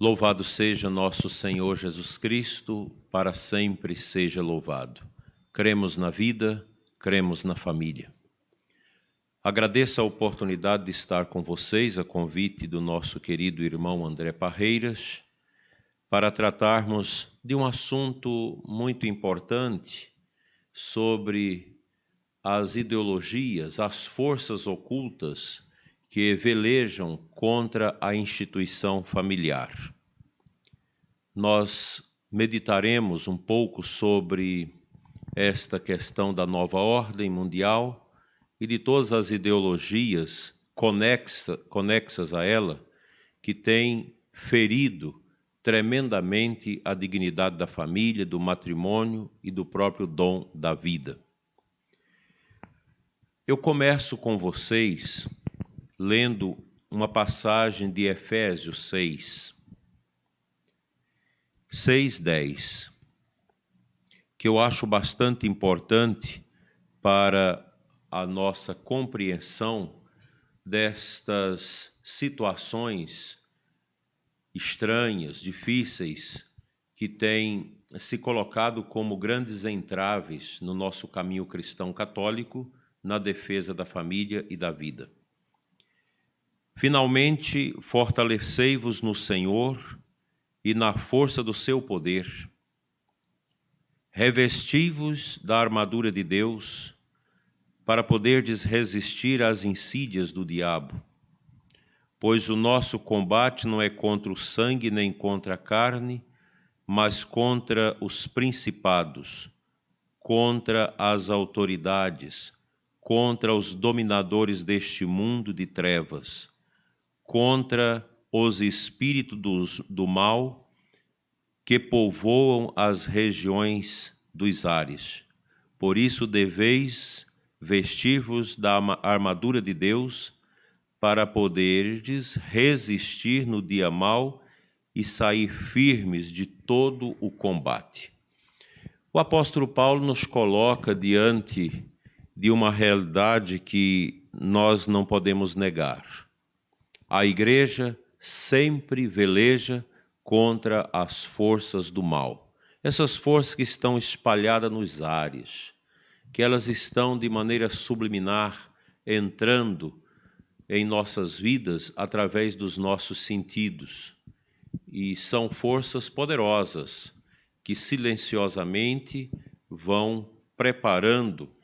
Louvado seja nosso Senhor Jesus Cristo, para sempre seja louvado. Cremos na vida, cremos na família. Agradeço a oportunidade de estar com vocês, a convite do nosso querido irmão André Parreiras, para tratarmos de um assunto muito importante sobre as ideologias, as forças ocultas que velejam contra a instituição familiar. Nós meditaremos um pouco sobre esta questão da nova ordem mundial e de todas as ideologias conexas a ela, que têm ferido tremendamente a dignidade da família, do matrimônio e do próprio dom da vida. Eu começo com vocês lendo uma passagem de Efésios 6:10, que eu acho bastante importante para a nossa compreensão destas situações estranhas, difíceis, que têm se colocado como grandes entraves no nosso caminho cristão católico, na defesa da família e da vida. Finalmente, fortalecei-vos no Senhor e na força do seu poder. Revesti-vos da armadura de Deus, para poderdes resistir às insídias do diabo. Pois o nosso combate não é contra o sangue nem contra a carne, mas contra os principados, contra as autoridades, contra os dominadores deste mundo de trevas, contra os espíritos do mal que povoam as regiões dos ares. Por isso deveis vestir-vos da armadura de Deus, para poderdes resistir no dia mau e sair firmes de todo o combate. O apóstolo Paulo nos coloca diante de uma realidade que nós não podemos negar. A igreja sempre veleja contra as forças do mal. Essas forças que estão espalhadas nos ares, que elas estão de maneira subliminar entrando em nossas vidas através dos nossos sentidos. E são forças poderosas que silenciosamente vão preparando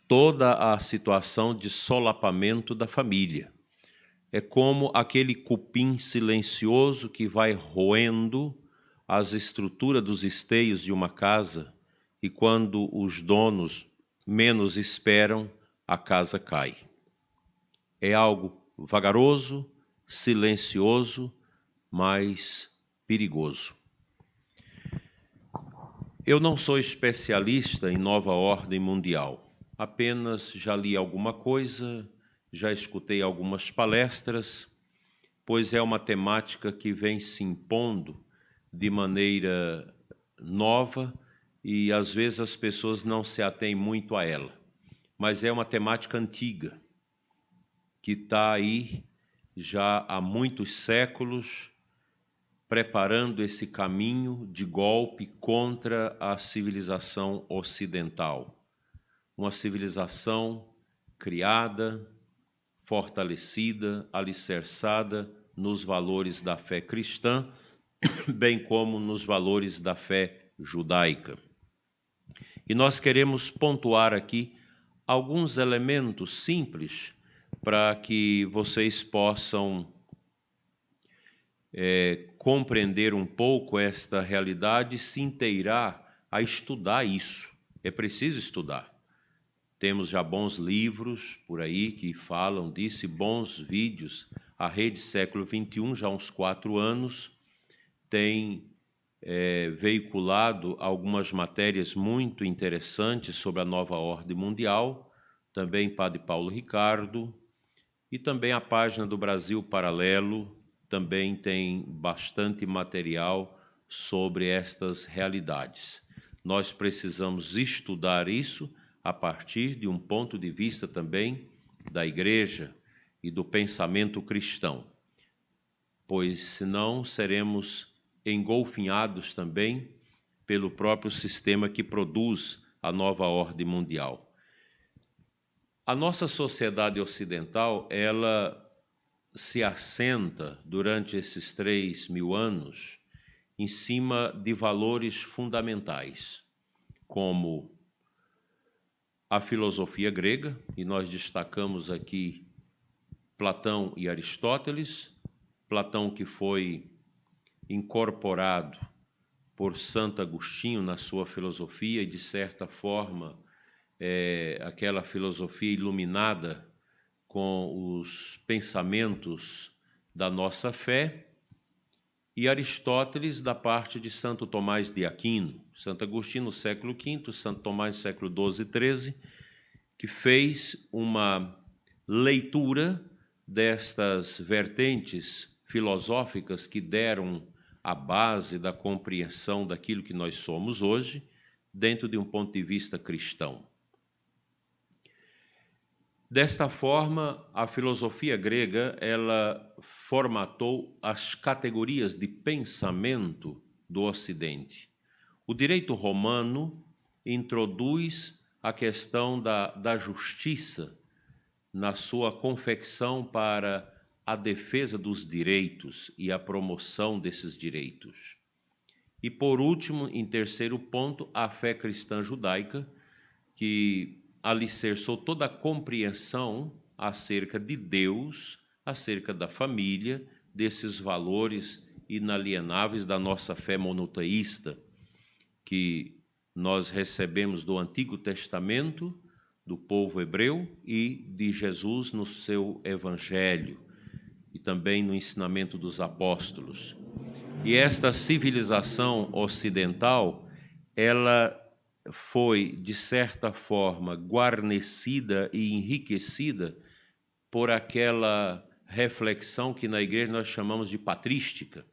toda a situação de solapamento da família. É como aquele cupim silencioso que vai roendo as estruturas dos esteios de uma casa e quando os donos menos esperam, a casa cai. É algo vagaroso, silencioso, mas perigoso. Eu não sou especialista em nova ordem mundial, apenas já li alguma coisa, já escutei algumas palestras, pois é uma temática que vem se impondo de maneira nova e às vezes as pessoas não se atêm muito a ela. Mas é uma temática antiga, que está aí já há muitos séculos, preparando esse caminho de golpe contra a civilização ocidental. Uma civilização criada, fortalecida, alicerçada nos valores da fé cristã, bem como nos valores da fé judaica. E nós queremos pontuar aqui alguns elementos simples para que vocês possam compreender um pouco esta realidade e se inteirar a estudar isso. É preciso estudar. Temos já bons livros por aí que falam disso, e bons vídeos. A Rede Século XXI, já há uns 4 anos, tem veiculado algumas matérias muito interessantes sobre a nova ordem mundial, também Padre Paulo Ricardo, e também a página do Brasil Paralelo também tem bastante material sobre estas realidades. Nós precisamos estudar isso a partir de um ponto de vista também da igreja e do pensamento cristão. pois senão seremos engolfinhados também pelo próprio sistema que produz a nova ordem mundial. A nossa sociedade ocidental, ela se assenta durante esses 3.000 anos em cima de valores fundamentais, como a filosofia grega, e nós destacamos aqui Platão e Aristóteles. Platão, que foi incorporado por Santo Agostinho na sua filosofia, e de certa forma aquela filosofia iluminada com os pensamentos da nossa fé, e Aristóteles da parte de Santo Tomás de Aquino, Santo Agostinho no século V, Santo Tomás no século XII e XIII, que fez uma leitura destas vertentes filosóficas que deram a base da compreensão daquilo que nós somos hoje, dentro de um ponto de vista cristão. Desta forma, a filosofia grega, ela formatou as categorias de pensamento do Ocidente. O direito romano introduz a questão da justiça na sua confecção para a defesa dos direitos e a promoção desses direitos. E, por último, em terceiro ponto, a fé cristã judaica, que alicerçou toda a compreensão acerca de Deus, acerca da família, desses valores inalienáveis da nossa fé monoteísta, que nós recebemos do Antigo Testamento, do povo hebreu e de Jesus no seu Evangelho, e também no ensinamento dos apóstolos. E esta civilização ocidental, ela foi, de certa forma, guarnecida e enriquecida por aquela reflexão que na igreja nós chamamos de patrística.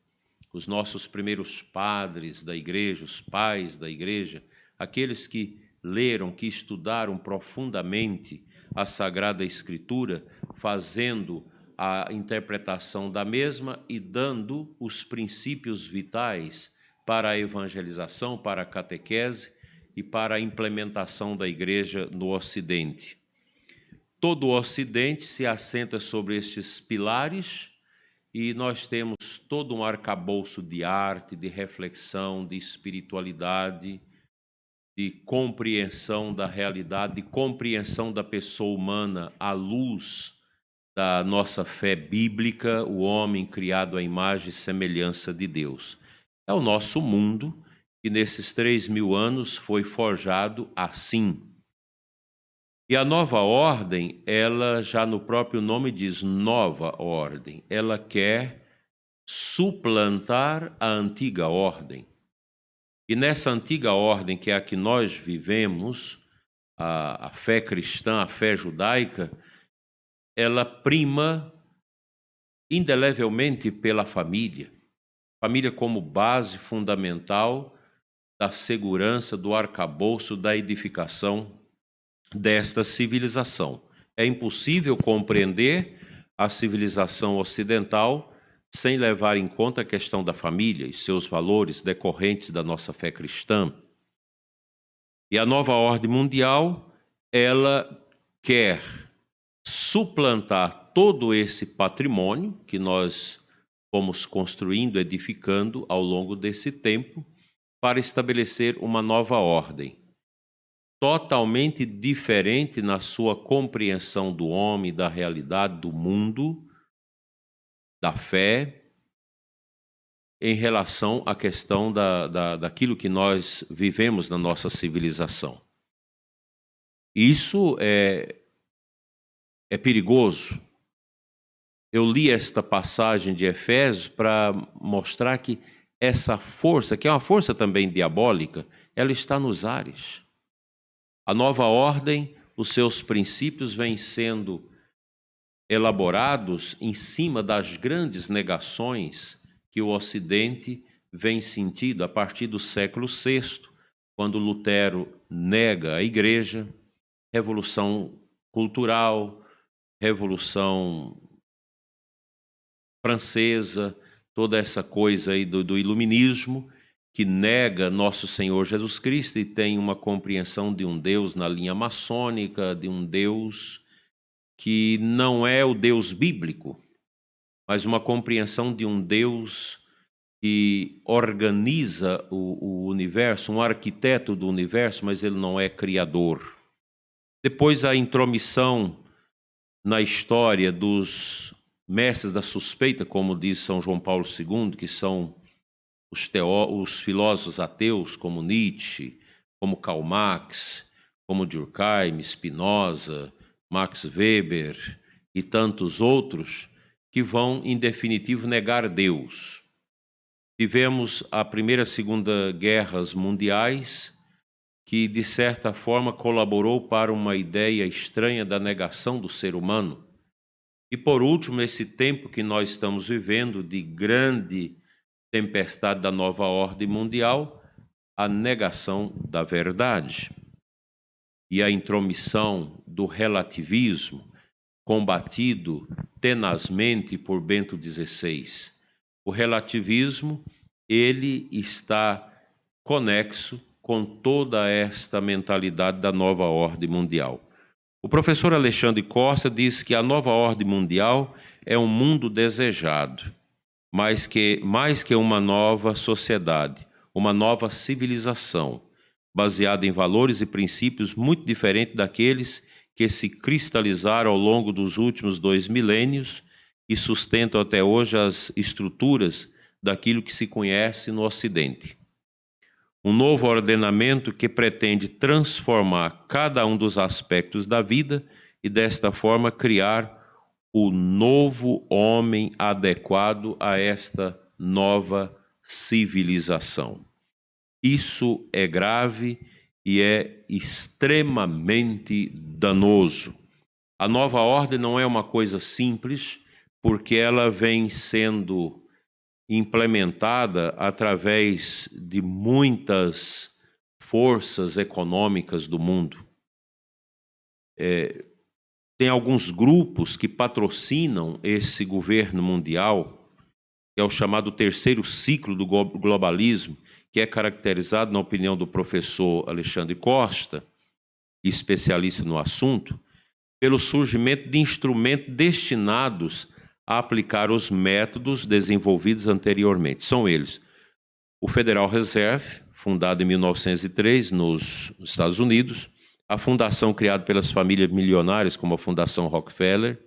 Os nossos primeiros padres da igreja, os pais da igreja, aqueles que leram, que estudaram profundamente a Sagrada Escritura, fazendo a interpretação da mesma e dando os princípios vitais para a evangelização, para a catequese e para a implementação da igreja no Ocidente. Todo o Ocidente se assenta sobre estes pilares e nós temos todo um arcabouço de arte, de reflexão, de espiritualidade, de compreensão da realidade, de compreensão da pessoa humana à luz da nossa fé bíblica, o homem criado à imagem e semelhança de Deus. É o nosso mundo que nesses 3.000 anos foi forjado assim. E a nova ordem, ela já no próprio nome diz nova ordem, ela quer suplantar a antiga ordem. E nessa antiga ordem, que é a que nós vivemos, a fé cristã, a fé judaica, ela prima indelevelmente pela família. Família como base fundamental da segurança, do arcabouço, da edificação desta civilização. É impossível compreender a civilização ocidental sem levar em conta a questão da família e seus valores decorrentes da nossa fé cristã. E a nova ordem mundial, ela quer suplantar todo esse patrimônio que nós fomos construindo, edificando ao longo desse tempo, para estabelecer uma nova ordem, totalmente diferente na sua compreensão do homem, da realidade, do mundo, da fé, em relação à questão daquilo que nós vivemos na nossa civilização. Isso é perigoso. Eu li esta passagem de Efésios para mostrar que essa força, que é uma força também diabólica, ela está nos ares. A nova ordem, os seus princípios vêm sendo elaborados em cima das grandes negações que o Ocidente vem sentindo a partir do século VI, quando Lutero nega a Igreja, Revolução Cultural, Revolução Francesa, toda essa coisa aí do iluminismo, que nega nosso Senhor Jesus Cristo e tem uma compreensão de um Deus na linha maçônica, de um Deus que não é o Deus bíblico, mas uma compreensão de um Deus que organiza o universo, um arquiteto do universo, mas ele não é criador. Depois a intromissão na história dos mestres da suspeita, como diz São João Paulo II, que são os filósofos ateus, como Nietzsche, como Karl Marx, como Durkheim, Spinoza, Max Weber e tantos outros, que vão, em definitivo, negar Deus. Tivemos a Primeira e Segunda Guerras Mundiais, que, de certa forma, colaborou para uma ideia estranha da negação do ser humano. E, por último, esse tempo que nós estamos vivendo de grande tempestade da nova ordem mundial, a negação da verdade e a intromissão do relativismo, combatido tenazmente por Bento XVI. O relativismo, ele está conexo com toda esta mentalidade da nova ordem mundial. O professor Alexandre Costa diz que a nova ordem mundial é um mundo desejado, mais que uma nova sociedade, uma nova civilização, baseada em valores e princípios muito diferentes daqueles que se cristalizaram ao longo dos últimos 2 milênios e sustentam até hoje as estruturas daquilo que se conhece no Ocidente. Um novo ordenamento que pretende transformar cada um dos aspectos da vida e, desta forma, criar o novo homem adequado a esta nova civilização. Isso é grave e é extremamente danoso. A nova ordem não é uma coisa simples, porque ela vem sendo implementada através de muitas forças econômicas do mundo. Tem alguns grupos que patrocinam esse governo mundial, que é o chamado terceiro ciclo do globalismo, que é caracterizado, na opinião do professor Alexandre Costa, especialista no assunto, pelo surgimento de instrumentos destinados a aplicar os métodos desenvolvidos anteriormente. São eles: o Federal Reserve, fundado em 1903 nos Estados Unidos, a fundação criada pelas famílias milionárias, como a Fundação Rockefeller,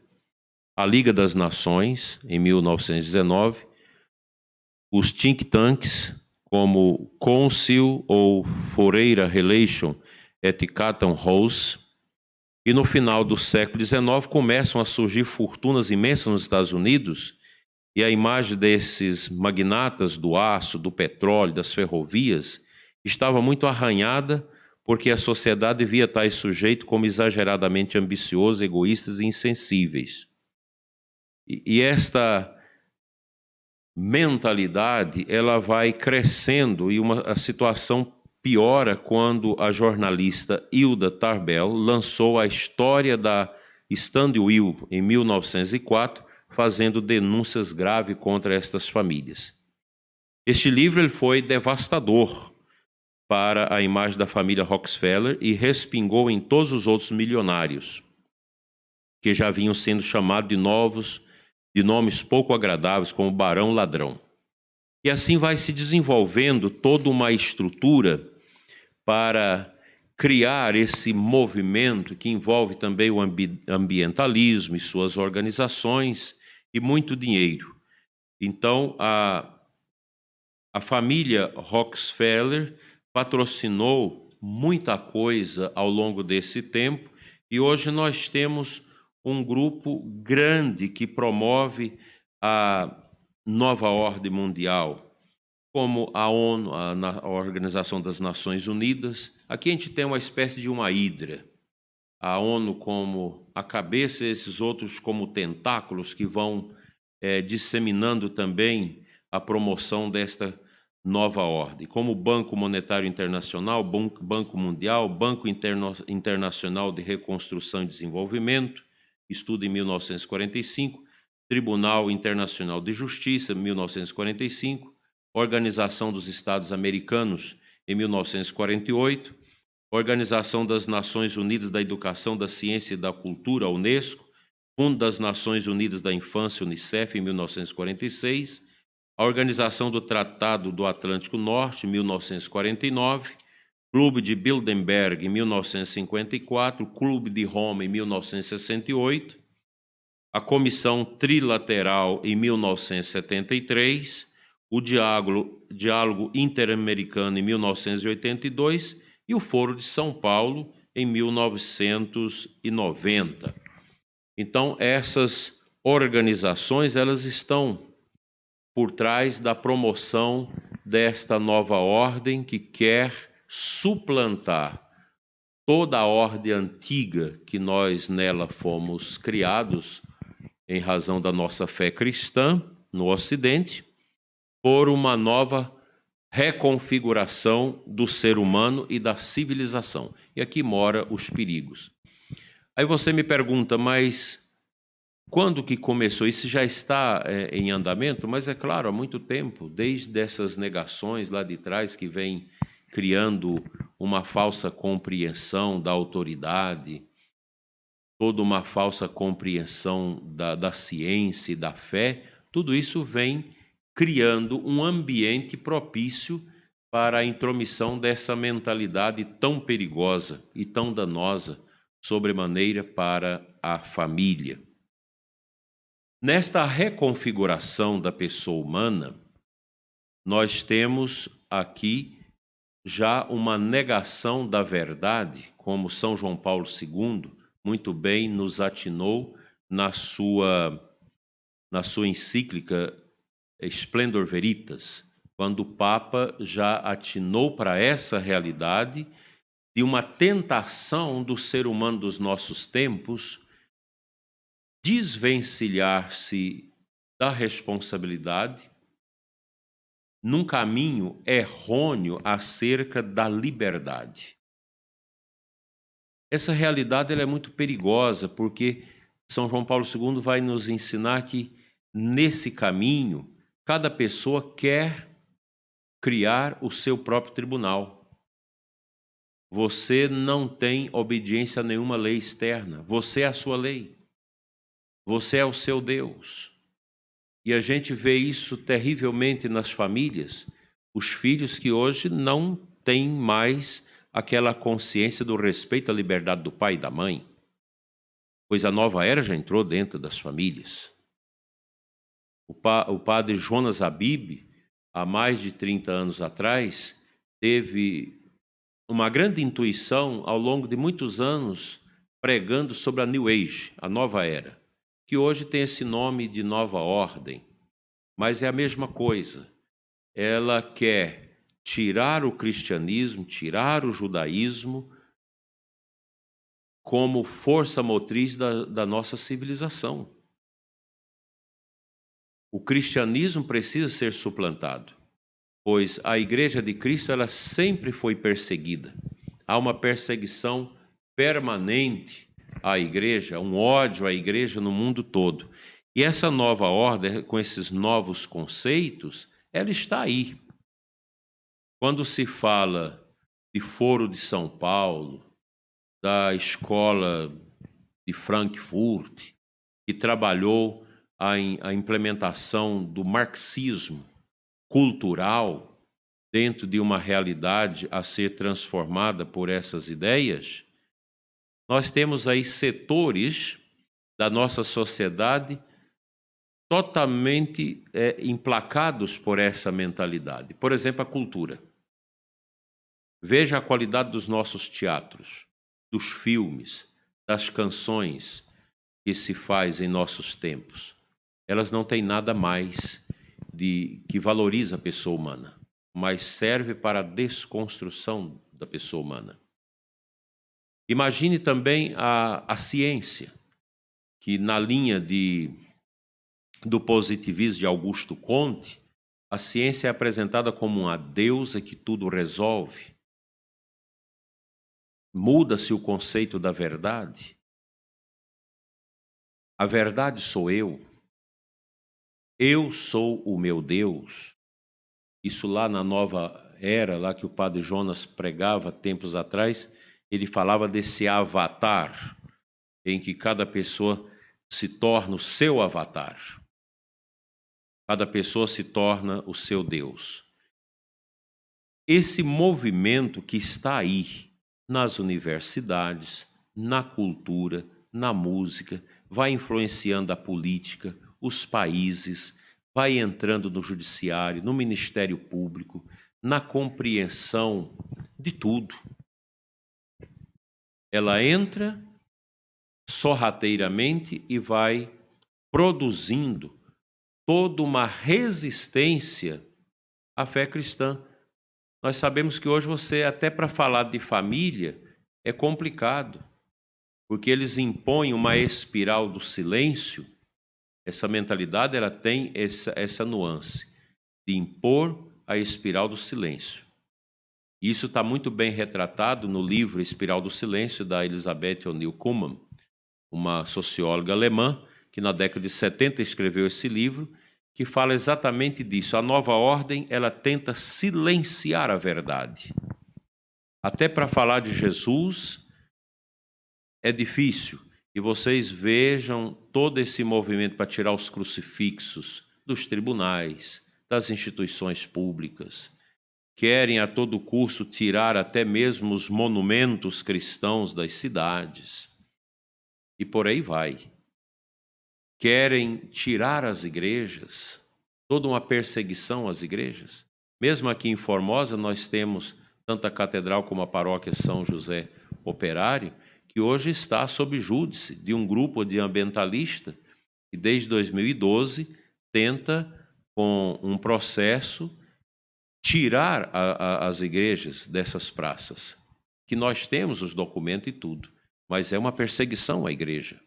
a Liga das Nações, em 1919, os think tanks, como Council ou Foreign Relations et Chatham House, e no final do século XIX começam a surgir fortunas imensas nos Estados Unidos, e a imagem desses magnatas do aço, do petróleo, das ferrovias, estava muito arranhada, porque a sociedade via tais sujeitos como exageradamente ambiciosos, egoístas e insensíveis. E esta mentalidade, ela vai crescendo e a situação piora quando a jornalista Hilda Tarbell lançou a História da Standwill em 1904, fazendo denúncias graves contra estas famílias. Este livro ele foi devastador para a imagem da família Rockefeller e respingou em todos os outros milionários, que já vinham sendo chamados de nomes pouco agradáveis, como Barão Ladrão. E assim vai se desenvolvendo toda uma estrutura para criar esse movimento que envolve também o ambientalismo e suas organizações e muito dinheiro. Então, a família Rockefeller patrocinou muita coisa ao longo desse tempo e hoje nós temos um grupo grande que promove a nova ordem mundial, como a ONU, a Organização das Nações Unidas. Aqui a gente tem uma espécie de uma hidra. A ONU como a cabeça, esses outros como tentáculos que vão disseminando também a promoção desta nova ordem, como o Banco Monetário Internacional, Banco Mundial, Banco Internacional de Reconstrução e Desenvolvimento, estudo em 1945, Tribunal Internacional de Justiça, 1945, Organização dos Estados Americanos, em 1948, Organização das Nações Unidas da Educação, da Ciência e da Cultura, Unesco, Fundo das Nações Unidas da Infância, Unicef, em 1946, a Organização do Tratado do Atlântico Norte, 1949, Clube de Bilderberg, em 1954, Clube de Roma, em 1968, a Comissão Trilateral, em 1973, o Diálogo Interamericano, em 1982, e o Foro de São Paulo, em 1990. Então, essas organizações, elas estão por trás da promoção desta nova ordem que quer suplantar toda a ordem antiga que nós nela fomos criados em razão da nossa fé cristã no Ocidente, por uma nova reconfiguração do ser humano e da civilização. E aqui mora os perigos. Aí você me pergunta, mas quando que começou? Isso já está em andamento? Mas é claro, há muito tempo, desde essas negações lá de trás que vem criando uma falsa compreensão da autoridade, toda uma falsa compreensão da ciência e da fé, tudo isso vem criando um ambiente propício para a intromissão dessa mentalidade tão perigosa e tão danosa, sobremaneira para a família. Nesta reconfiguração da pessoa humana, nós temos aqui já uma negação da verdade, como São João Paulo II muito bem nos atinou na sua encíclica Splendor Veritas, quando o Papa já atinou para essa realidade de uma tentação do ser humano dos nossos tempos desvencilhar-se da responsabilidade num caminho errôneo acerca da liberdade. Essa realidade ela é muito perigosa, porque São João Paulo II vai nos ensinar que, nesse caminho, cada pessoa quer criar o seu próprio tribunal. Você não tem obediência a nenhuma lei externa. Você é a sua lei. Você é o seu Deus. E a gente vê isso terrivelmente nas famílias. Os filhos que hoje não têm mais aquela consciência do respeito à liberdade do pai e da mãe. Pois a nova era já entrou dentro das famílias. O padre Jonas Habib, há mais de 30 anos atrás, teve uma grande intuição ao longo de muitos anos pregando sobre a New Age, a nova era, que hoje tem esse nome de nova ordem, mas é a mesma coisa. Ela quer tirar o cristianismo, tirar o judaísmo como força motriz da nossa civilização. O cristianismo precisa ser suplantado, pois a Igreja de Cristo ela sempre foi perseguida. Há uma perseguição permanente à Igreja, um ódio à Igreja no mundo todo. E essa nova ordem, com esses novos conceitos, ela está aí. Quando se fala de Foro de São Paulo, da escola de Frankfurt, que trabalhou a implementação do marxismo cultural dentro de uma realidade a ser transformada por essas ideias, nós temos aí setores da nossa sociedade totalmente emplacados por essa mentalidade. Por exemplo, a cultura. Veja a qualidade dos nossos teatros, dos filmes, das canções que se faz em nossos tempos. Elas não têm nada mais que valoriza a pessoa humana, mas serve para a desconstrução da pessoa humana. Imagine também a ciência, que na linha do positivismo de Augusto Comte, a ciência é apresentada como uma deusa que tudo resolve. Muda-se o conceito da verdade. A verdade sou eu. Eu sou o meu Deus. Isso lá na Nova Era, lá que o padre Jonas pregava tempos atrás, ele falava desse avatar, em que cada pessoa se torna o seu avatar. Cada pessoa se torna o seu Deus. Esse movimento que está aí, nas universidades, na cultura, na música, vai influenciando a política, os países, vai entrando no judiciário, no Ministério Público, na compreensão de tudo. Ela entra sorrateiramente e vai produzindo toda uma resistência à fé cristã. Nós sabemos que hoje você, até para falar de família, é complicado, porque eles impõem uma espiral do silêncio. Essa mentalidade ela tem essa nuance de impor a espiral do silêncio. Isso está muito bem retratado no livro Espiral do Silêncio, da Elisabeth O'Neill Kuhlmann, uma socióloga alemã, que na década de 70 escreveu esse livro, que fala exatamente disso. A nova ordem, ela tenta silenciar a verdade. Até para falar de Jesus é difícil. E vocês vejam todo esse movimento para tirar os crucifixos dos tribunais, das instituições públicas. Querem a todo custo tirar até mesmo os monumentos cristãos das cidades. E por aí vai. Querem tirar as igrejas, toda uma perseguição às igrejas. Mesmo aqui em Formosa, nós temos tanto a catedral como a paróquia São José Operário, que hoje está sob júdice de um grupo de ambientalista que desde 2012 tenta, com um processo, tirar as igrejas dessas praças. Que nós temos os documentos e tudo, mas é uma perseguição à igreja.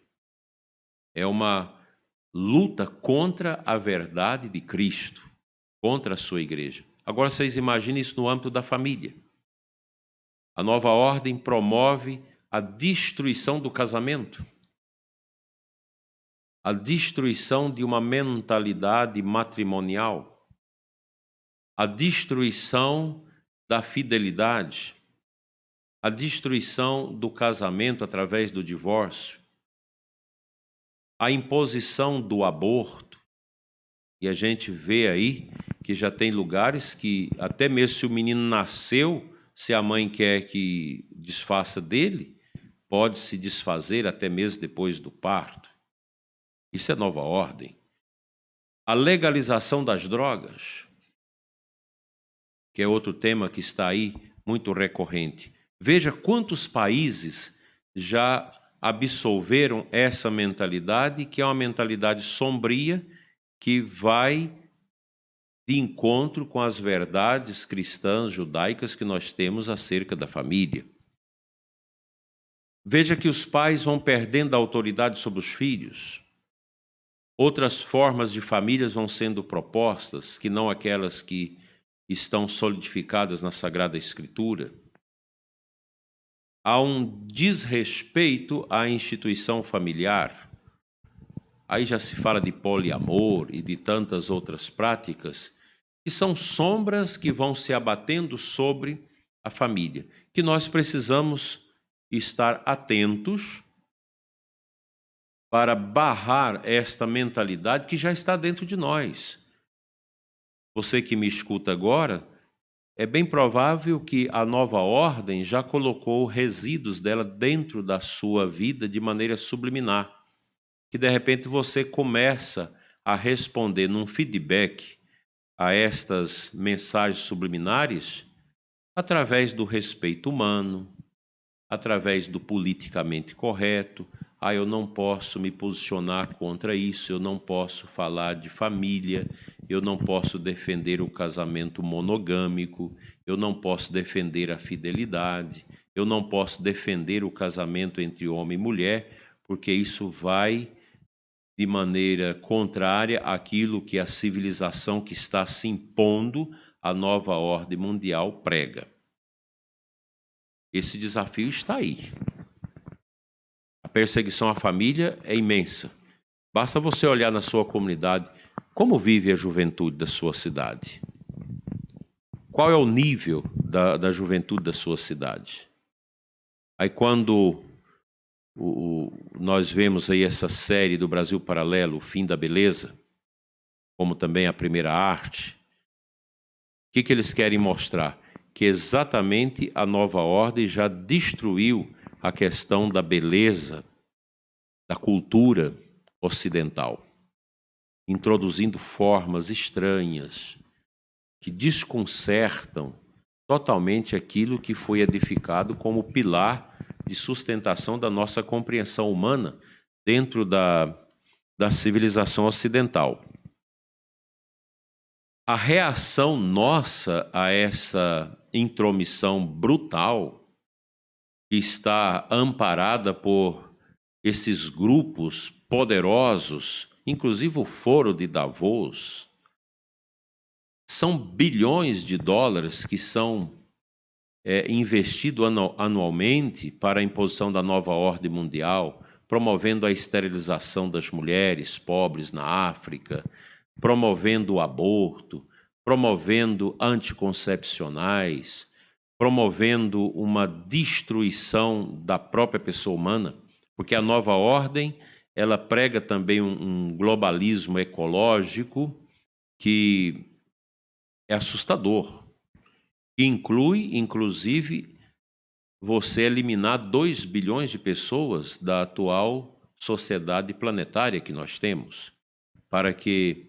É uma luta contra a verdade de Cristo, contra a sua igreja. Agora vocês imaginem isso no âmbito da família. A nova ordem promove a destruição do casamento, a destruição de uma mentalidade matrimonial, a destruição da fidelidade, a destruição do casamento através do divórcio, a imposição do aborto. E a gente vê aí que já tem lugares que, até mesmo se o menino nasceu, se a mãe quer que desfaça dele, pode se desfazer até mesmo depois do parto. Isso é nova ordem. A legalização das drogas, que é outro tema que está aí muito recorrente. Veja quantos países já absolveram essa mentalidade, que é uma mentalidade sombria, que vai de encontro com as verdades cristãs, judaicas que nós temos acerca da família. Veja que os pais vão perdendo a autoridade sobre os filhos. Outras formas de famílias vão sendo propostas, que não aquelas que estão solidificadas na Sagrada Escritura. Há um desrespeito à instituição familiar. Aí já se fala de poliamor e de tantas outras práticas, que são sombras que vão se abatendo sobre a família, que nós precisamos estar atentos para barrar esta mentalidade que já está dentro de nós. Você que me escuta agora, é bem provável que a nova ordem já colocou resíduos dela dentro da sua vida de maneira subliminar, que de repente você começa a responder num feedback a estas mensagens subliminares através do respeito humano, através do politicamente correto. Eu não posso me posicionar contra isso, eu não posso falar de família, eu não posso defender o casamento monogâmico, eu não posso defender a fidelidade, eu não posso defender o casamento entre homem e mulher, porque isso vai de maneira contrária àquilo que a civilização que está se impondo à nova ordem mundial prega. Esse desafio está aí. A perseguição à família é imensa. Basta você olhar na sua comunidade Como vive a juventude da sua cidade? Qual é o nível da juventude da sua cidade? Aí quando nós vemos aí essa série do Brasil Paralelo, O Fim da Beleza, como também a Primeira Arte, o que eles querem mostrar? Que exatamente a nova ordem já destruiu a questão da beleza, da cultura ocidental, introduzindo formas estranhas que desconcertam totalmente aquilo que foi edificado como pilar de sustentação da nossa compreensão humana dentro da civilização ocidental. A reação nossa a essa intromissão brutal, que está amparada por esses grupos poderosos, inclusive o Foro de Davos, são bilhões de dólares que são investidos anualmente para a imposição da nova ordem mundial, promovendo a esterilização das mulheres pobres na África, promovendo o aborto, promovendo anticoncepcionais, promovendo uma destruição da própria pessoa humana, porque a nova ordem, ela prega também um globalismo ecológico que é assustador, que inclui, inclusive, você eliminar 2 bilhões de pessoas da atual sociedade planetária que nós temos, para que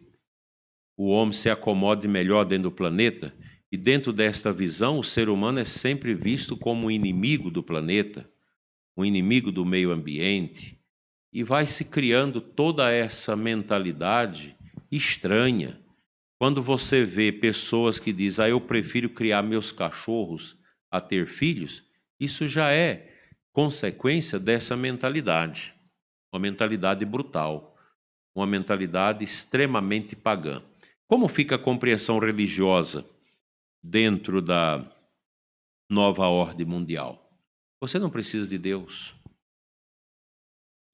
o homem se acomode melhor dentro do planeta. E dentro desta visão, o ser humano é sempre visto como um inimigo do planeta, um inimigo do meio ambiente, e vai se criando toda essa mentalidade estranha. Quando você vê pessoas que dizem, eu prefiro criar meus cachorros a ter filhos, isso já é consequência dessa mentalidade, uma mentalidade brutal, uma mentalidade extremamente pagã. Como fica a compreensão religiosa dentro da nova ordem mundial? Você não precisa de Deus.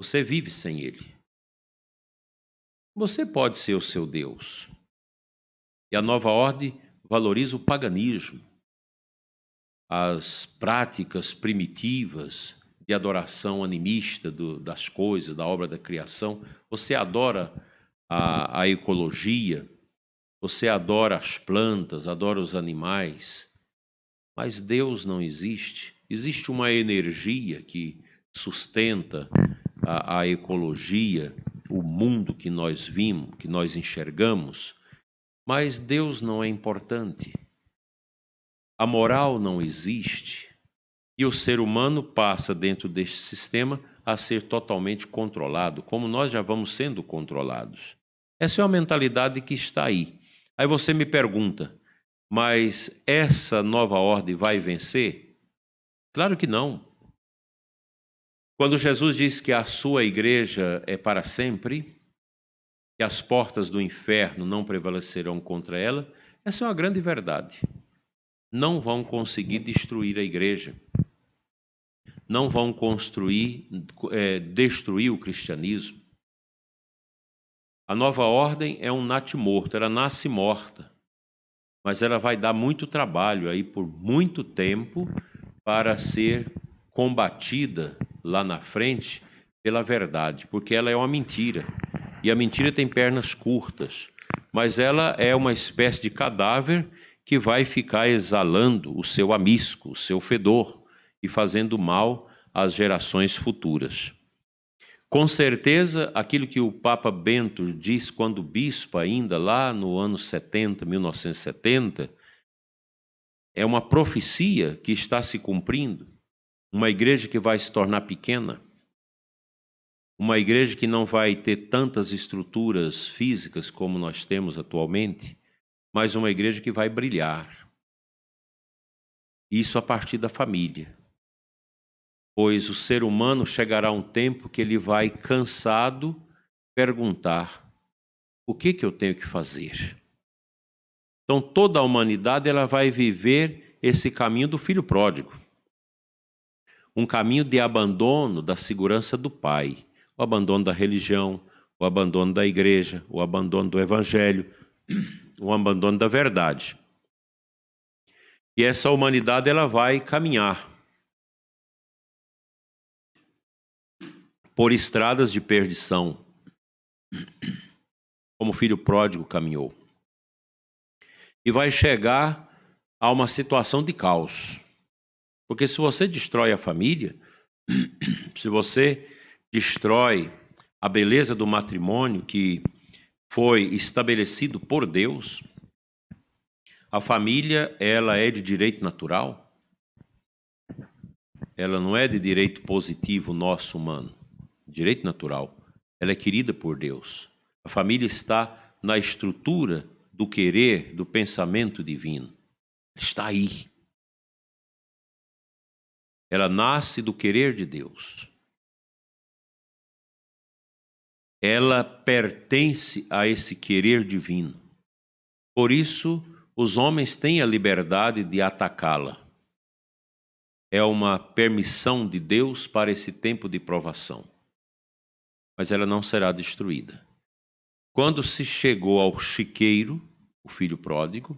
Você vive sem Ele. Você pode ser o seu Deus. E a nova ordem valoriza o paganismo, as práticas primitivas de adoração animista das coisas, da obra da criação. Você adora a ecologia, você adora as plantas, adora os animais, mas Deus não existe. Existe uma energia que sustenta a ecologia, o mundo que nós vimos, que nós enxergamos, mas Deus não é importante. A moral não existe e o ser humano passa dentro deste sistema a ser totalmente controlado, como nós já vamos sendo controlados. Essa é uma mentalidade que está aí. Aí você me pergunta, mas essa nova ordem vai vencer? Claro que não. Quando Jesus diz que a sua igreja é para sempre, que as portas do inferno não prevalecerão contra ela, essa é uma grande verdade. Não vão conseguir destruir a igreja. Não vão destruir o cristianismo. A nova ordem é um natimorto, ela nasce morta, mas ela vai dar muito trabalho aí por muito tempo para ser combatida lá na frente pela verdade, porque ela é uma mentira, e a mentira tem pernas curtas, mas ela é uma espécie de cadáver que vai ficar exalando o seu amisco, o seu fedor, e fazendo mal às gerações futuras. Com certeza, aquilo que o Papa Bento diz quando bispo ainda, lá no ano 70, 1970, é uma profecia que está se cumprindo. Uma igreja que vai se tornar pequena, uma igreja que não vai ter tantas estruturas físicas como nós temos atualmente, mas uma igreja que vai brilhar. Isso a partir da família. Pois o ser humano chegará a um tempo que ele vai, cansado, perguntar: o que eu tenho que fazer? Então toda a humanidade ela vai viver esse caminho do filho pródigo. Um caminho de abandono da segurança do pai, o abandono da religião, o abandono da igreja, o abandono do evangelho, o abandono da verdade. E essa humanidade ela vai caminhar por estradas de perdição, como o filho pródigo caminhou. E vai chegar a uma situação de caos. Porque se você destrói a família, se você destrói a beleza do matrimônio que foi estabelecido por Deus, a família, ela é de direito natural? Ela não é de direito positivo nosso humano, direito natural. Ela é querida por Deus. A família está na estrutura do querer, do pensamento divino. Está aí. Ela nasce do querer de Deus. Ela pertence a esse querer divino. Por isso, os homens têm a liberdade de atacá-la. É uma permissão de Deus para esse tempo de provação. Mas ela não será destruída. Quando se chegou ao chiqueiro, o filho pródigo,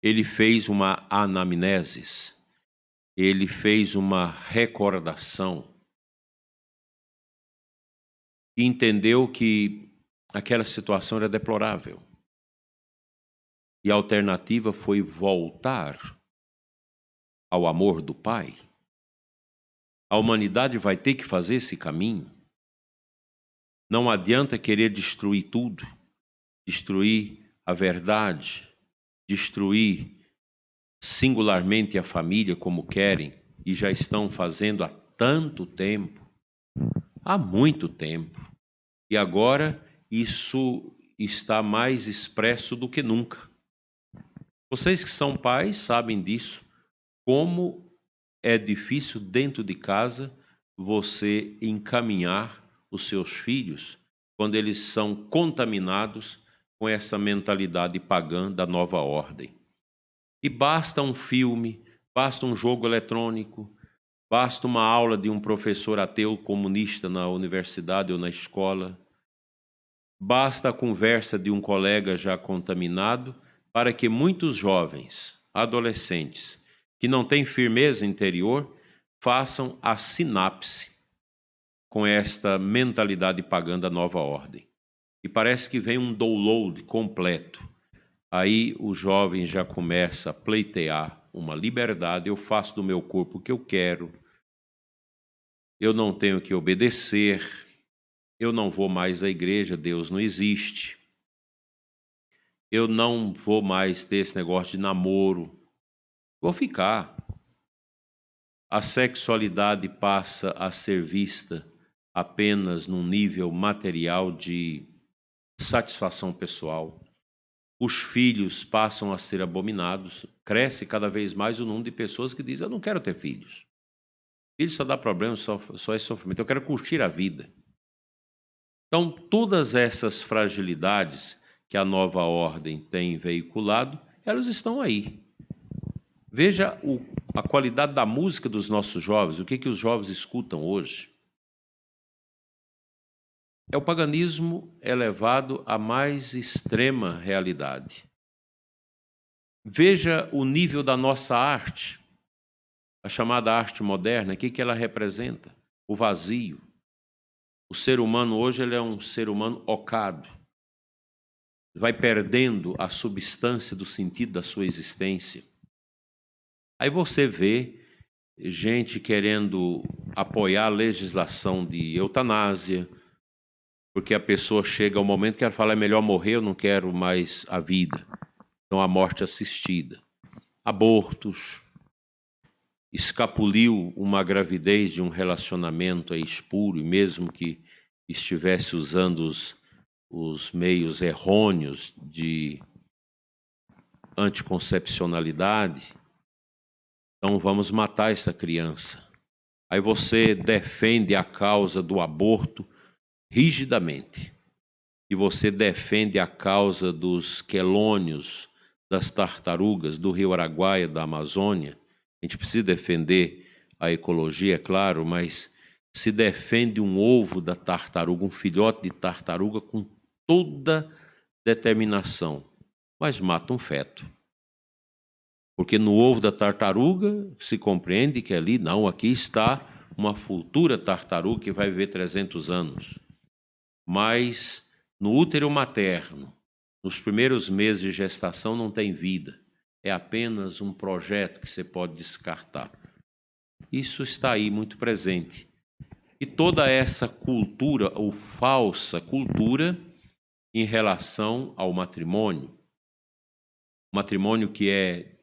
ele fez uma anamnesis, ele fez uma recordação e entendeu que aquela situação era deplorável. E a alternativa foi voltar ao amor do Pai. A humanidade vai ter que fazer esse caminho. Não adianta querer destruir tudo, destruir a verdade, destruir singularmente a família como querem e já estão fazendo há tanto tempo, há muito tempo. E agora isso está mais expresso do que nunca. Vocês que são pais sabem disso, como é difícil dentro de casa você encaminhar os seus filhos quando eles são contaminados com essa mentalidade pagã da nova ordem. E basta um filme, basta um jogo eletrônico, basta uma aula de um professor ateu comunista na universidade ou na escola, basta a conversa de um colega já contaminado para que muitos jovens, adolescentes, que não têm firmeza interior, façam a sinapse com esta mentalidade pagã da nova ordem. E parece que vem um download completo. Aí o jovem já começa a pleitear uma liberdade. Eu faço do meu corpo o que eu quero. Eu não tenho que obedecer. Eu não vou mais à igreja, Deus não existe. Eu não vou mais ter esse negócio de namoro. Vou ficar. A sexualidade passa a ser vista apenas num nível material de satisfação pessoal. Os filhos passam a ser abominados. Cresce cada vez mais o número de pessoas que dizem: eu não quero ter filhos. Filho só dá problema, só é sofrimento. Eu quero curtir a vida. Então, todas essas fragilidades que a nova ordem tem veiculado, elas estão aí. Veja a qualidade da música dos nossos jovens, o que os jovens escutam hoje. É o paganismo elevado à mais extrema realidade. Veja o nível da nossa arte, a chamada arte moderna, o que ela representa? O vazio. O ser humano hoje ele é um ser humano ocado. Vai perdendo a substância do sentido da sua existência. Aí você vê gente querendo apoiar a legislação de eutanásia, porque a pessoa chega ao momento que ela fala: é melhor morrer, eu não quero mais a vida. Então, a morte assistida. Abortos. Escapuliu uma gravidez de um relacionamento espúrio, mesmo que estivesse usando os meios errôneos de anticoncepcionalidade. Então, vamos matar essa criança. Aí você defende a causa do aborto rigidamente. E você defende a causa dos quelônios, das tartarugas, do rio Araguaia, da Amazônia. A gente precisa defender a ecologia, é claro, mas se defende um ovo da tartaruga, um filhote de tartaruga com toda determinação, mas mata um feto. Porque no ovo da tartaruga se compreende que ali, não, aqui está uma futura tartaruga que vai viver 300 anos. Mas no útero materno, nos primeiros meses de gestação, não tem vida. É apenas um projeto que você pode descartar. Isso está aí muito presente. E toda essa cultura, ou falsa cultura, em relação ao matrimônio. Matrimônio que é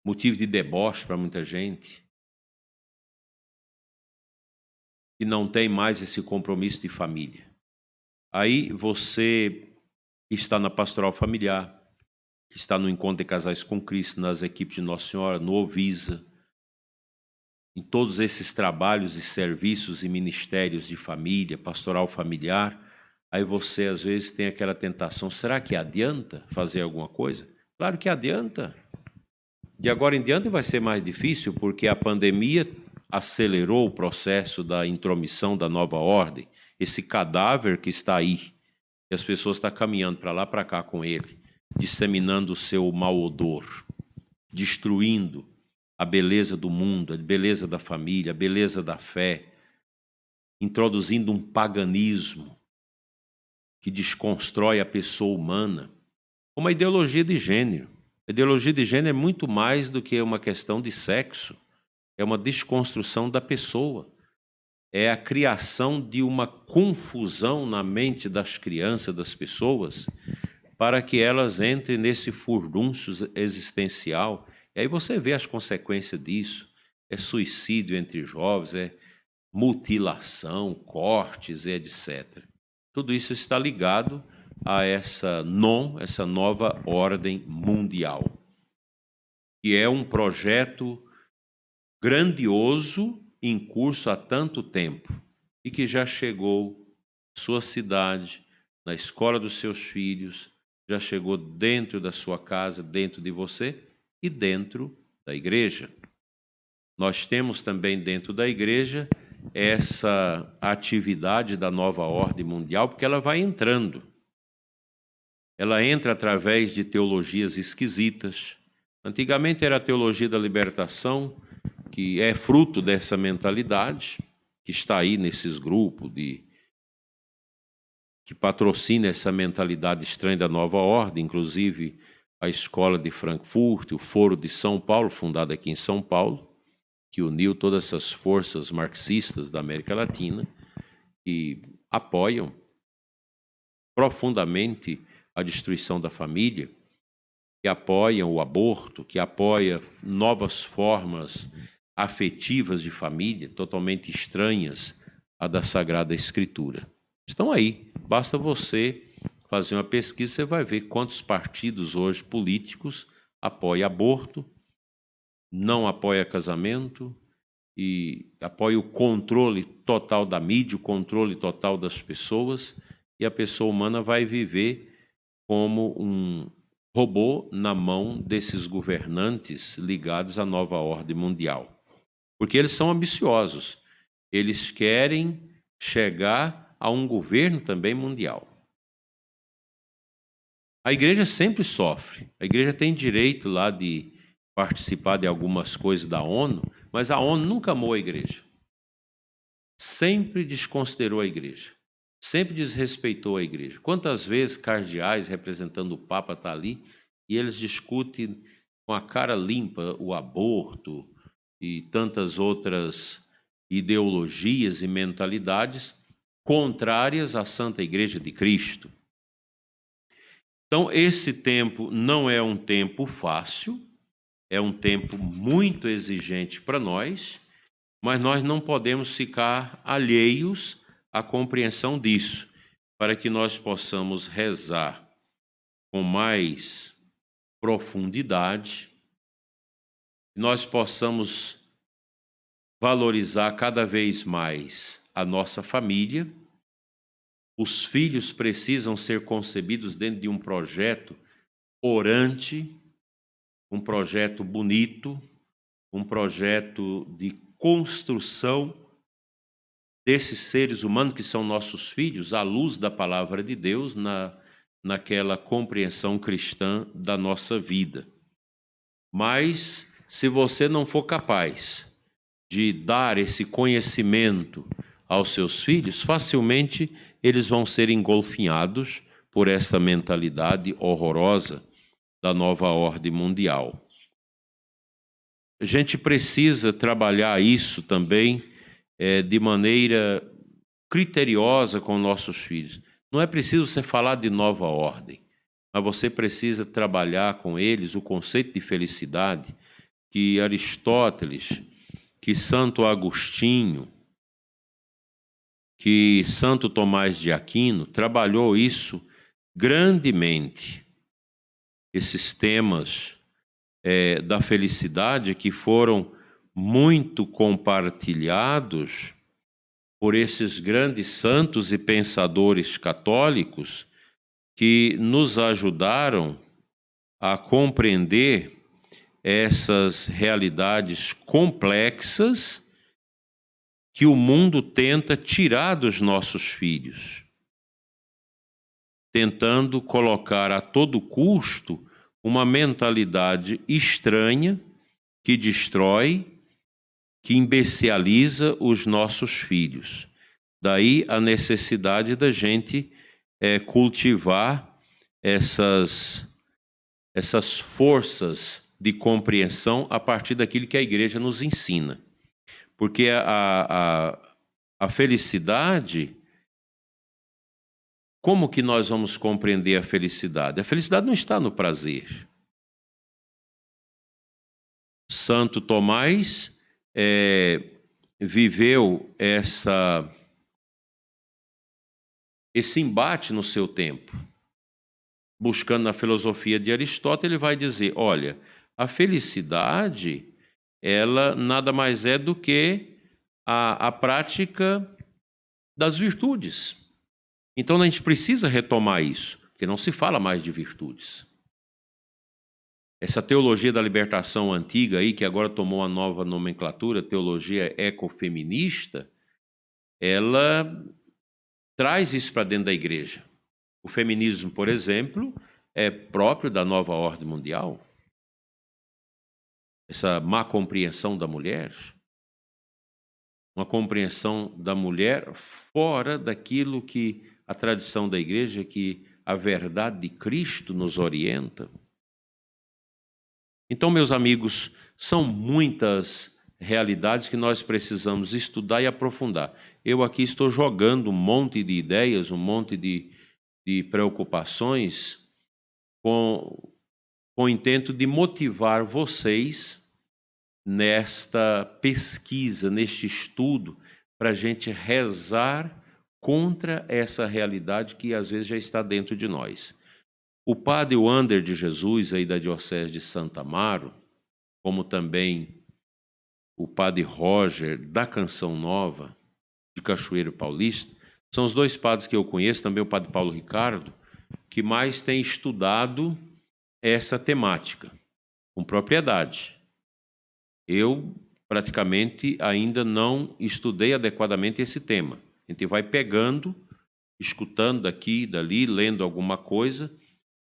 motivo de deboche para muita gente, que não tem mais esse compromisso de família. Aí você que está na pastoral familiar, que está no Encontro de Casais com Cristo, nas equipes de Nossa Senhora, no Ovisa, em todos esses trabalhos e serviços e ministérios de família, pastoral familiar, aí você às vezes tem aquela tentação, será que adianta fazer alguma coisa? Claro que adianta. De agora em diante vai ser mais difícil, porque a pandemia acelerou o processo da intromissão da nova ordem, esse cadáver que está aí, e as pessoas estão caminhando para lá, para cá com ele, disseminando o seu mau odor, destruindo a beleza do mundo, a beleza da família, a beleza da fé, introduzindo um paganismo que desconstrói a pessoa humana, uma ideologia de gênero. A ideologia de gênero é muito mais do que uma questão de sexo, é uma desconstrução da pessoa, é a criação de uma confusão na mente das crianças, das pessoas, para que elas entrem nesse furdúncio existencial. E aí você vê as consequências disso, é suicídio entre jovens, é mutilação, cortes, etc. Tudo isso está ligado a essa nova ordem mundial, que é um projeto grandioso em curso há tanto tempo e que já chegou à sua cidade, na escola dos seus filhos, já chegou dentro da sua casa, dentro de você e dentro da igreja. Nós temos também dentro da igreja essa atividade da nova ordem mundial, porque ela vai entrando. Ela entra através de teologias esquisitas. Antigamente era a teologia da libertação, que é fruto dessa mentalidade, que está aí nesses grupos que patrocina essa mentalidade estranha da nova ordem, inclusive a Escola de Frankfurt, o Foro de São Paulo, fundado aqui em São Paulo, que uniu todas essas forças marxistas da América Latina, que apoiam profundamente a destruição da família, que apoiam o aborto, que apoia novas formas afetivas de família, totalmente estranhas à da Sagrada Escritura. Estão aí, basta você fazer uma pesquisa, você vai ver quantos partidos hoje políticos apoiam aborto, não apoiam casamento e apoiam o controle total da mídia, o controle total das pessoas, e a pessoa humana vai viver como um robô na mão desses governantes ligados à nova ordem mundial. Porque eles são ambiciosos, eles querem chegar a um governo também mundial. A igreja sempre sofre, a igreja tem direito lá de participar de algumas coisas da ONU, mas a ONU nunca amou a igreja. Sempre desconsiderou a igreja, sempre desrespeitou a igreja. Quantas vezes cardeais representando o Papa estão ali e eles discutem com a cara limpa o aborto e tantas outras ideologias e mentalidades contrárias à Santa Igreja de Cristo. Então, esse tempo não é um tempo fácil, é um tempo muito exigente para nós, mas nós não podemos ficar alheios à compreensão disso, para que nós possamos rezar com mais profundidade, nós possamos valorizar cada vez mais a nossa família. Os filhos precisam ser concebidos dentro de um projeto orante, um projeto bonito, um projeto de construção desses seres humanos que são nossos filhos, à luz da palavra de Deus, naquela compreensão cristã da nossa vida. Mas, se você não for capaz de dar esse conhecimento aos seus filhos, facilmente eles vão ser engolfinhados por essa mentalidade horrorosa da nova ordem mundial. A gente precisa trabalhar isso também de maneira criteriosa com nossos filhos. Não é preciso você falar de nova ordem, mas você precisa trabalhar com eles o conceito de felicidade que Aristóteles, que Santo Agostinho, que Santo Tomás de Aquino trabalhou isso grandemente. Esses temas da felicidade que foram muito compartilhados por esses grandes santos e pensadores católicos que nos ajudaram a compreender essas realidades complexas que o mundo tenta tirar dos nossos filhos, tentando colocar a todo custo uma mentalidade estranha que destrói, que imbeciliza os nossos filhos. Daí a necessidade da gente cultivar essas forças de compreensão a partir daquilo que a igreja nos ensina. Porque a felicidade, como que nós vamos compreender a felicidade? A felicidade não está no prazer. Santo Tomás viveu esse embate no seu tempo. Buscando na filosofia de Aristóteles, ele vai dizer, olha, a felicidade, ela nada mais é do que a prática das virtudes. Então a gente precisa retomar isso, porque não se fala mais de virtudes. Essa teologia da libertação antiga aí, que agora tomou uma nova nomenclatura, teologia ecofeminista, ela traz isso para dentro da igreja. O feminismo, por exemplo, é próprio da nova ordem mundial. Essa má compreensão da mulher, uma compreensão da mulher fora daquilo que a tradição da igreja, que a verdade de Cristo nos orienta. Então, meus amigos, são muitas realidades que nós precisamos estudar e aprofundar. Eu aqui estou jogando um monte de ideias, um monte de preocupações com o intento de motivar vocês nesta pesquisa, neste estudo, para a gente rezar contra essa realidade que às vezes já está dentro de nós. O padre Wander de Jesus, aí da Diocese de Santa Amaro, como também o padre Roger, da Canção Nova, de Cachoeiro Paulista, são os dois padres que eu conheço, também o padre Paulo Ricardo, que mais têm estudado essa temática, com propriedade. Eu, praticamente, ainda não estudei adequadamente esse tema. A gente vai pegando, escutando daqui, dali, lendo alguma coisa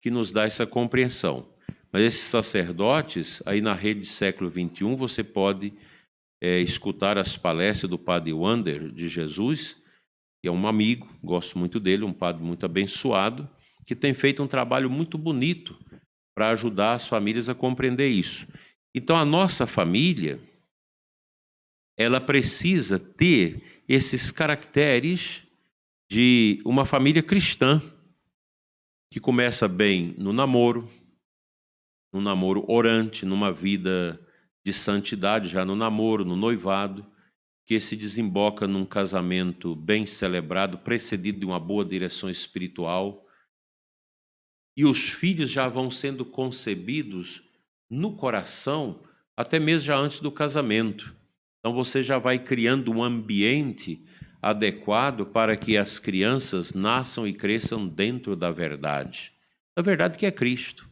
que nos dá essa compreensão. Mas esses sacerdotes, aí na rede Século XXI, você pode escutar as palestras do padre Wander de Jesus, que é um amigo, gosto muito dele, um padre muito abençoado, que tem feito um trabalho muito bonito para ajudar as famílias a compreender isso. Então, a nossa família, ela precisa ter esses caracteres de uma família cristã, que começa bem no namoro orante, numa vida de santidade já no namoro, no noivado, que se desemboca num casamento bem celebrado, precedido de uma boa direção espiritual. E os filhos já vão sendo concebidos no coração, até mesmo já antes do casamento. Então você já vai criando um ambiente adequado para que as crianças nasçam e cresçam dentro da verdade. A verdade que é Cristo.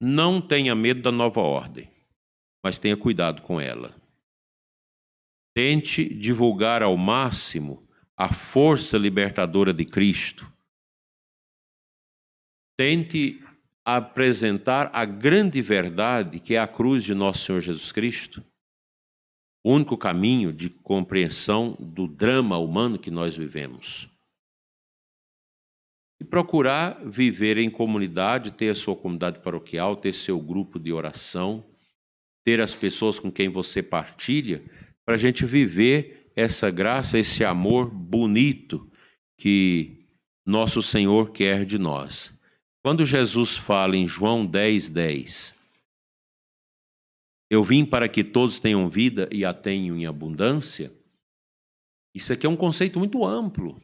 Não tenha medo da nova ordem, mas tenha cuidado com ela. Tente divulgar ao máximo a força libertadora de Cristo. Tente apresentar a grande verdade que é a cruz de nosso Senhor Jesus Cristo, o único caminho de compreensão do drama humano que nós vivemos. E procurar viver em comunidade, ter a sua comunidade paroquial, ter seu grupo de oração, ter as pessoas com quem você partilha, para a gente viver essa graça, esse amor bonito que nosso Senhor quer de nós. Quando Jesus fala em João 10:10, eu vim para que todos tenham vida e a tenham em abundância, isso aqui é um conceito muito amplo.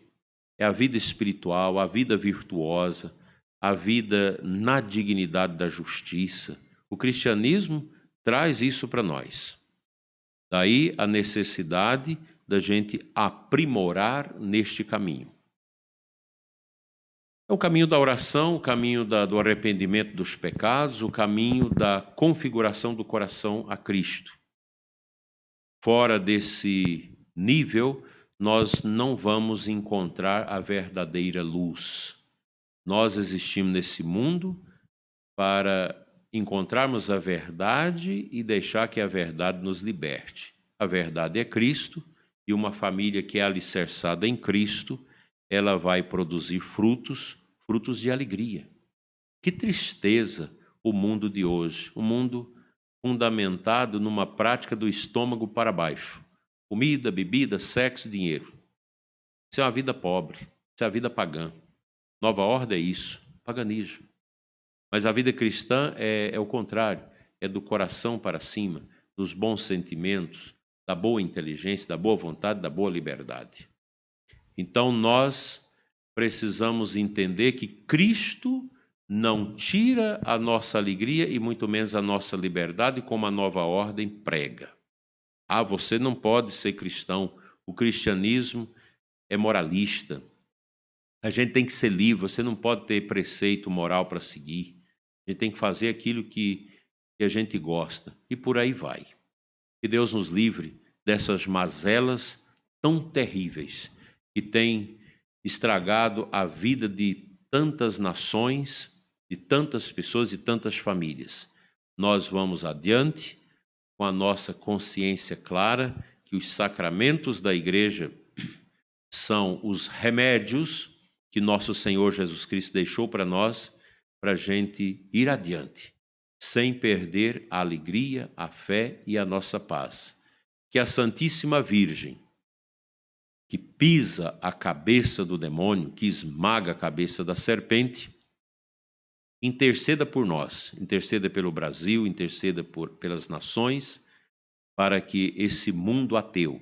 É a vida espiritual, a vida virtuosa, a vida na dignidade da justiça. O cristianismo traz isso para nós. Daí a necessidade da gente aprimorar neste caminho. É o caminho da oração, o caminho do arrependimento dos pecados, o caminho da configuração do coração a Cristo. Fora desse nível, nós não vamos encontrar a verdadeira luz. Nós existimos nesse mundo para encontrarmos a verdade e deixar que a verdade nos liberte. A verdade é Cristo, e uma família que é alicerçada em Cristo, ela vai produzir frutos de alegria. Que tristeza o mundo de hoje, um mundo fundamentado numa prática do estômago para baixo. Comida, bebida, sexo, dinheiro. Isso é uma vida pobre, isso é a vida pagã. Nova ordem é isso, paganismo. Mas a vida cristã é o contrário, é do coração para cima, dos bons sentimentos, da boa inteligência, da boa vontade, da boa liberdade. Então nós precisamos entender que Cristo não tira a nossa alegria e muito menos a nossa liberdade, como a nova ordem prega. Ah, você não pode ser cristão, o cristianismo é moralista. A gente tem que ser livre, você não pode ter preceito moral para seguir. A gente tem que fazer aquilo que a gente gosta. E por aí vai. Que Deus nos livre dessas mazelas tão terríveis que têm estragado a vida de tantas nações, de tantas pessoas e tantas famílias. Nós vamos adiante com a nossa consciência clara que os sacramentos da igreja são os remédios que nosso Senhor Jesus Cristo deixou para nós, para a gente ir adiante, sem perder a alegria, a fé e a nossa paz. Que a Santíssima Virgem, que pisa a cabeça do demônio, que esmaga a cabeça da serpente, interceda por nós, interceda pelo Brasil, interceda pelas nações, para que esse mundo ateu,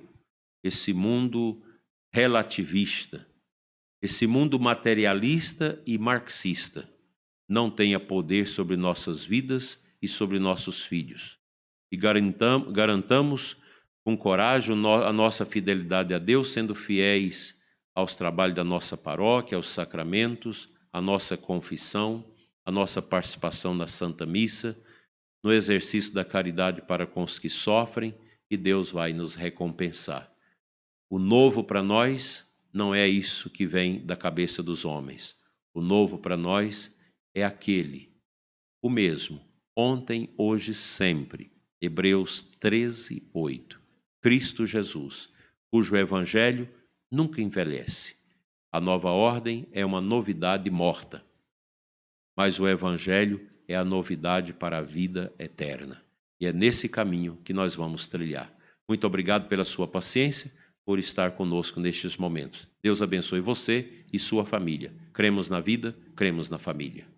esse mundo relativista, esse mundo materialista e marxista não tenha poder sobre nossas vidas e sobre nossos filhos. E garantamos com coragem a nossa fidelidade a Deus, sendo fiéis aos trabalhos da nossa paróquia, aos sacramentos, à nossa confissão, a nossa participação na Santa Missa, no exercício da caridade para com os que sofrem, e Deus vai nos recompensar. O novo para nós não é isso que vem da cabeça dos homens. O novo para nós é aquele, o mesmo, ontem, hoje, sempre. Hebreus 13:8. Cristo Jesus, cujo evangelho nunca envelhece. A nova ordem é uma novidade morta, mas o evangelho é a novidade para a vida eterna. E é nesse caminho que nós vamos trilhar. Muito obrigado pela sua paciência, por estar conosco nestes momentos. Deus abençoe você e sua família. Cremos na vida, cremos na família.